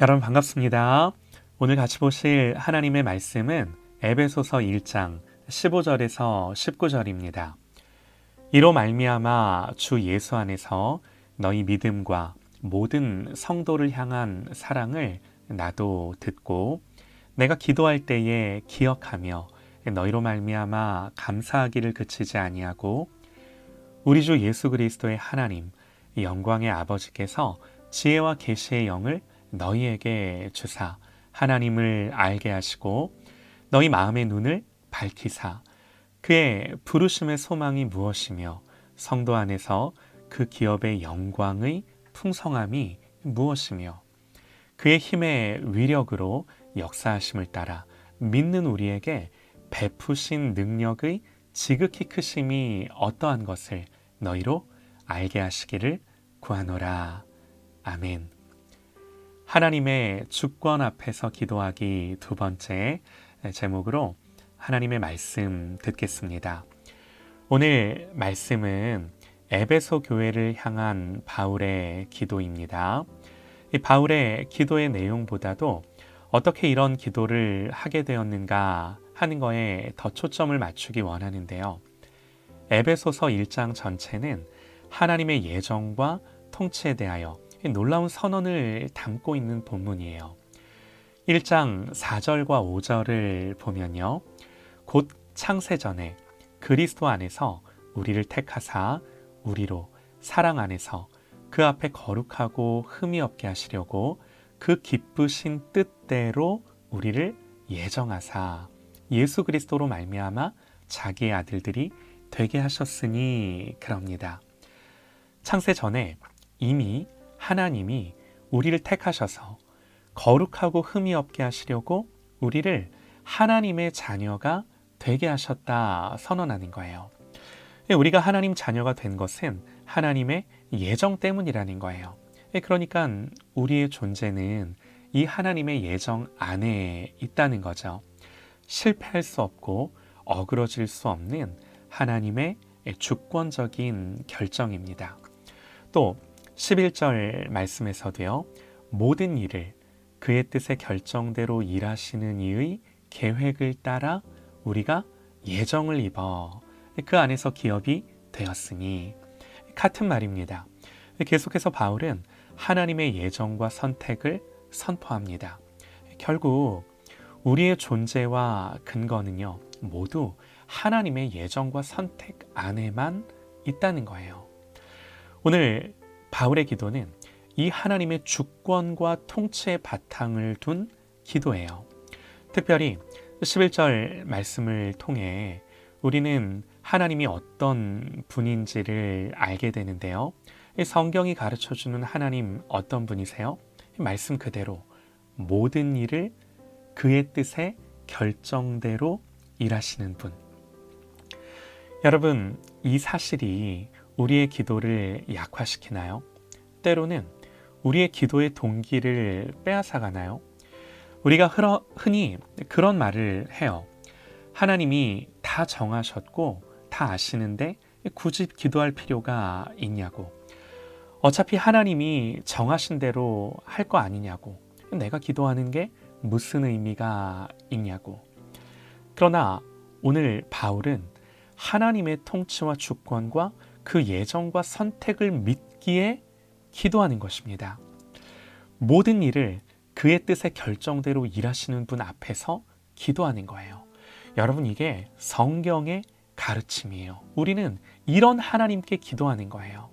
여러분 반갑습니다. 오늘 같이 보실 하나님의 말씀은 에베소서 1장 15절에서 19절입니다. 이로 말미암아 주 예수 안에서 너희 믿음과 모든 성도를 향한 사랑을 나도 듣고 내가 기도할 때에 기억하며 너희로 말미암아 감사하기를 그치지 아니하고 우리 주 예수 그리스도의 하나님 영광의 아버지께서 지혜와 계시의 영을 너희에게 주사 하나님을 알게 하시고 너희 마음의 눈을 밝히사 그의 부르심의 소망이 무엇이며 성도 안에서 그 기업의 영광의 풍성함이 무엇이며 그의 힘의 위력으로 역사하심을 따라 믿는 우리에게 베푸신 능력의 지극히 크심이 어떠한 것을 너희로 알게 하시기를 구하노라. 아멘. 하나님의 주권 앞에서 기도하기 두 번째 제목으로 하나님의 말씀 듣겠습니다. 오늘 말씀은 에베소 교회를 향한 바울의 기도입니다. 이 바울의 기도의 내용보다도 어떻게 이런 기도를 하게 되었는가 하는 거에 더 초점을 맞추기 원하는데요. 에베소서 1장 전체는 하나님의 예정과 통치에 대하여 놀라운 선언을 담고 있는 본문이에요. 1장 4절과 5절을 보면요. 곧 창세전에 그리스도 안에서 우리를 택하사 우리로 사랑 안에서 그 앞에 거룩하고 흠이 없게 하시려고 그 기쁘신 뜻대로 우리를 예정하사 예수 그리스도로 말미암아 자기의 아들들이 되게 하셨으니 그럽니다. 창세 전에 이미 하나님이 우리를 택하셔서 거룩하고 흠이 없게 하시려고 우리를 하나님의 자녀가 되게 하셨다 선언하는 거예요. 우리가 하나님 자녀가 된 것은 하나님의 예정 때문이라는 거예요. 그러니까 우리의 존재는 이 하나님의 예정 안에 있다는 거죠. 실패할 수 없고 어그러질 수 없는 하나님의 주권적인 결정입니다. 또 11절 말씀에서도요. 모든 일을 그의 뜻의 결정대로 일하시는 이의 계획을 따라 우리가 예정을 입어 그 안에서 기업이 되었으니 같은 말입니다. 계속해서 바울은 하나님의 예정과 선택을 선포합니다. 결국 우리의 존재와 근거는요. 모두 하나님의 예정과 선택 안에만 있다는 거예요. 오늘 바울의 기도는 이 하나님의 주권과 통치의 바탕을 둔 기도예요. 특별히 11절 말씀을 통해 우리는 하나님이 어떤 분인지를 알게 되는데요. 성경이 가르쳐주는 하나님 어떤 분이세요? 말씀 그대로 모든 일을 그의 뜻의 결정대로 일하시는 분. 여러분, 이 사실이 우리의 기도를 약화시키나요? 때로는 우리의 기도의 동기를 빼앗아가나요? 우리가 흔히 그런 말을 해요. 하나님이 다 정하셨고 다 아시는데 굳이 기도할 필요가 있냐고. 어차피 하나님이 정하신 대로 할 거 아니냐고. 내가 기도하는 게 무슨 의미가 있냐고. 그러나 오늘 바울은 하나님의 통치와 주권과 그 예정과 선택을 믿기에 기도하는 것입니다. 모든 일을 그의 뜻의 결정대로 일하시는 분 앞에서 기도하는 거예요. 여러분, 이게 성경의 가르침이에요. 우리는 이런 하나님께 기도하는 거예요.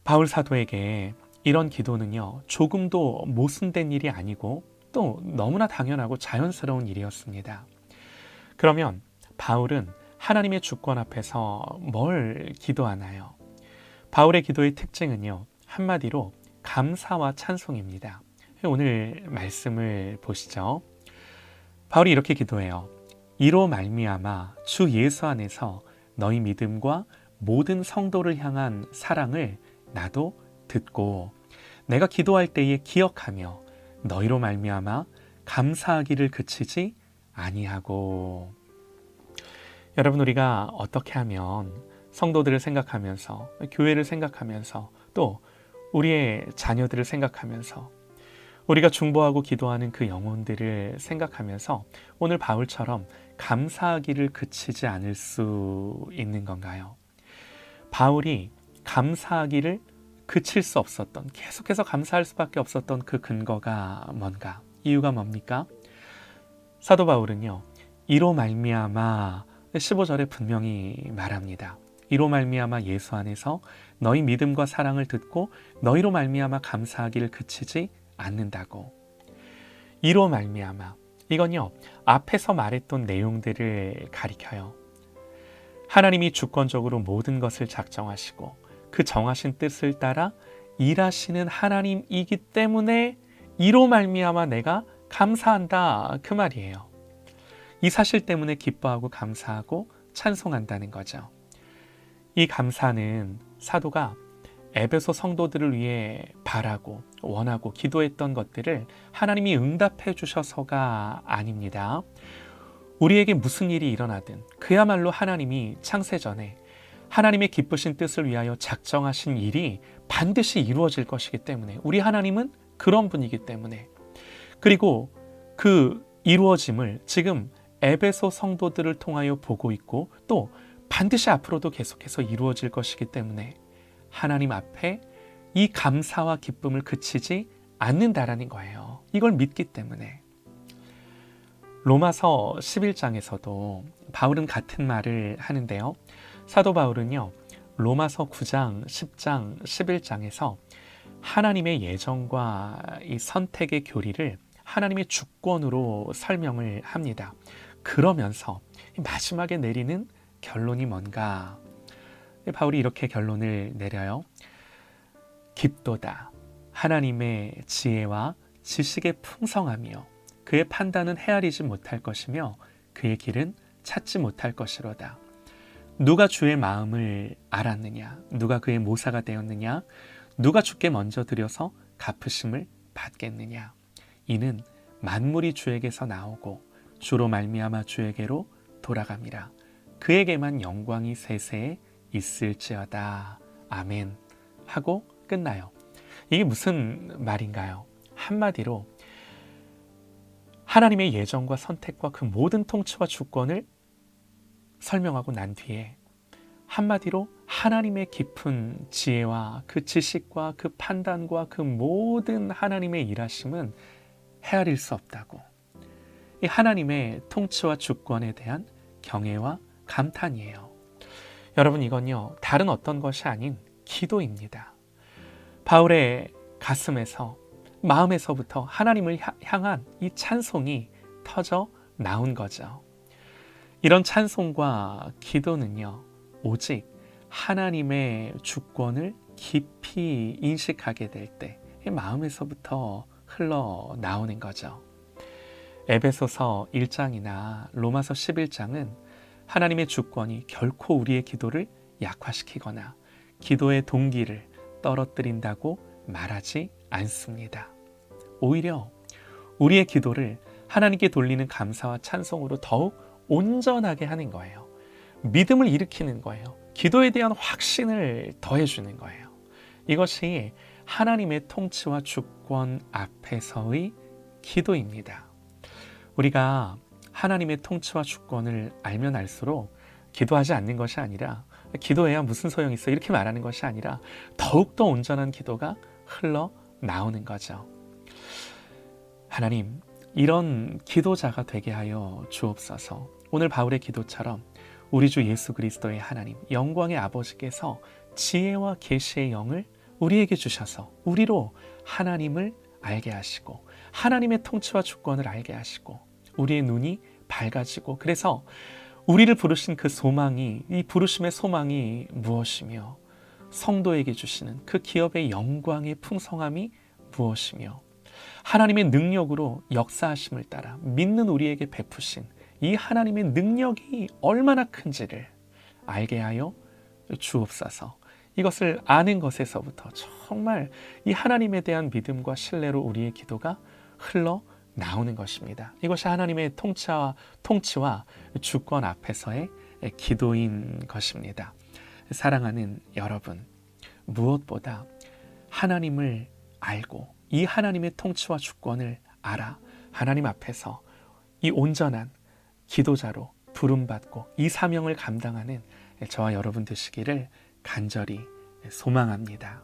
바울 사도에게 이런 기도는요, 조금도 모순된 일이 아니고 또 너무나 당연하고 자연스러운 일이었습니다. 그러면 바울은 하나님의 주권 앞에서 뭘 기도하나요? 바울의 기도의 특징은요, 한마디로 감사와 찬송입니다. 오늘 말씀을 보시죠. 바울이 이렇게 기도해요. 이로 말미암아 주 예수 안에서 너희 믿음과 모든 성도를 향한 사랑을 나도 듣고 내가 기도할 때에 기억하며 너희로 말미암아 감사하기를 그치지 아니하고. 여러분, 우리가 어떻게 하면 성도들을 생각하면서 교회를 생각하면서 또 우리의 자녀들을 생각하면서 우리가 중보하고 기도하는 그 영혼들을 생각하면서 오늘 바울처럼 감사하기를 그치지 않을 수 있는 건가요? 바울이 감사하기를 그칠 수 없었던, 계속해서 감사할 수밖에 없었던 그 근거가 뭔가? 이유가 뭡니까? 사도 바울은요, 이로 말미암아 15절에 분명히 말합니다. 이로 말미암아 예수 안에서 너희 믿음과 사랑을 듣고 너희로 말미암아 감사하기를 그치지 않는다고. 이로 말미암아, 이건요 앞에서 말했던 내용들을 가리켜요. 하나님이 주권적으로 모든 것을 작정하시고 그 정하신 뜻을 따라 일하시는 하나님이기 때문에 이로 말미암아 내가 감사한다, 그 말이에요. 이 사실 때문에 기뻐하고 감사하고 찬송한다는 거죠. 이 감사는 사도가 에베소 성도들을 위해 바라고 원하고 기도했던 것들을 하나님이 응답해 주셔서가 아닙니다. 우리에게 무슨 일이 일어나든 그야말로 하나님이 창세전에 하나님의 기쁘신 뜻을 위하여 작정하신 일이 반드시 이루어질 것이기 때문에, 우리 하나님은 그런 분이기 때문에, 그리고 그 이루어짐을 지금 에베소 성도들을 통하여 보고 있고 또 반드시 앞으로도 계속해서 이루어질 것이기 때문에 하나님 앞에 이 감사와 기쁨을 그치지 않는다라는 거예요. 이걸 믿기 때문에. 로마서 11장에서도 바울은 같은 말을 하는데요. 사도 바울은요, 로마서 9장, 10장, 11장에서 하나님의 예정과 이 선택의 교리를 하나님의 주권으로 설명을 합니다. 그러면서 마지막에 내리는 결론이 뭔가? 바울이 이렇게 결론을 내려요. 깊도다. 하나님의 지혜와 지식의 풍성하며 그의 판단은 헤아리지 못할 것이며 그의 길은 찾지 못할 것이로다. 누가 주의 마음을 알았느냐? 누가 그의 모사가 되었느냐? 누가 주께 먼저 드려서 갚으심을 받겠느냐? 이는 만물이 주에게서 나오고 주로 말미암아 주에게로 돌아갑니다. 그에게만 영광이 세세에 있을지어다. 아멘. 하고 끝나요. 이게 무슨 말인가요? 한마디로 하나님의 예정과 선택과 그 모든 통치와 주권을 설명하고 난 뒤에 한마디로 하나님의 깊은 지혜와 그 지식과 그 판단과 그 모든 하나님의 일하심은 헤아릴 수 없다고. 이 하나님의 통치와 주권에 대한 경외와 감탄이에요. 여러분, 이건요 다른 어떤 것이 아닌 기도입니다. 바울의 가슴에서, 마음에서부터 하나님을 향한 이 찬송이 터져 나온 거죠. 이런 찬송과 기도는요 오직 하나님의 주권을 깊이 인식하게 될 때 마음에서부터 흘러나오는 거죠. 에베소서 1장이나 로마서 11장은 하나님의 주권이 결코 우리의 기도를 약화시키거나 기도의 동기를 떨어뜨린다고 말하지 않습니다. 오히려 우리의 기도를 하나님께 돌리는 감사와 찬송으로 더욱 온전하게 하는 거예요. 믿음을 일으키는 거예요. 기도에 대한 확신을 더해주는 거예요. 이것이 하나님의 통치와 주권 앞에서의 기도입니다. 우리가 하나님의 통치와 주권을 알면 알수록 기도하지 않는 것이 아니라, 기도해야 무슨 소용이 있어 이렇게 말하는 것이 아니라 더욱더 온전한 기도가 흘러나오는 거죠. 하나님, 이런 기도자가 되게 하여 주옵소서. 오늘 바울의 기도처럼 우리 주 예수 그리스도의 하나님, 영광의 아버지께서 지혜와 계시의 영을 우리에게 주셔서 우리로 하나님을 알게 하시고 하나님의 통치와 주권을 알게 하시고 우리의 눈이 밝아지고, 그래서 우리를 부르신 그 소망이, 이 부르심의 소망이 무엇이며 성도에게 주시는 그 기업의 영광의 풍성함이 무엇이며 하나님의 능력으로 역사하심을 따라 믿는 우리에게 베푸신 이 하나님의 능력이 얼마나 큰지를 알게 하여 주옵소서. 이것을 아는 것에서부터 정말 이 하나님에 대한 믿음과 신뢰로 우리의 기도가 흘러나오는 것입니다. 이것이 하나님의 통치와 주권 앞에서의 기도인 것입니다. 사랑하는 여러분, 무엇보다 하나님을 알고 이 하나님의 통치와 주권을 알아 하나님 앞에서 이 온전한 기도자로 부름받고 이 사명을 감당하는 저와 여러분 되시기를 간절히 소망합니다.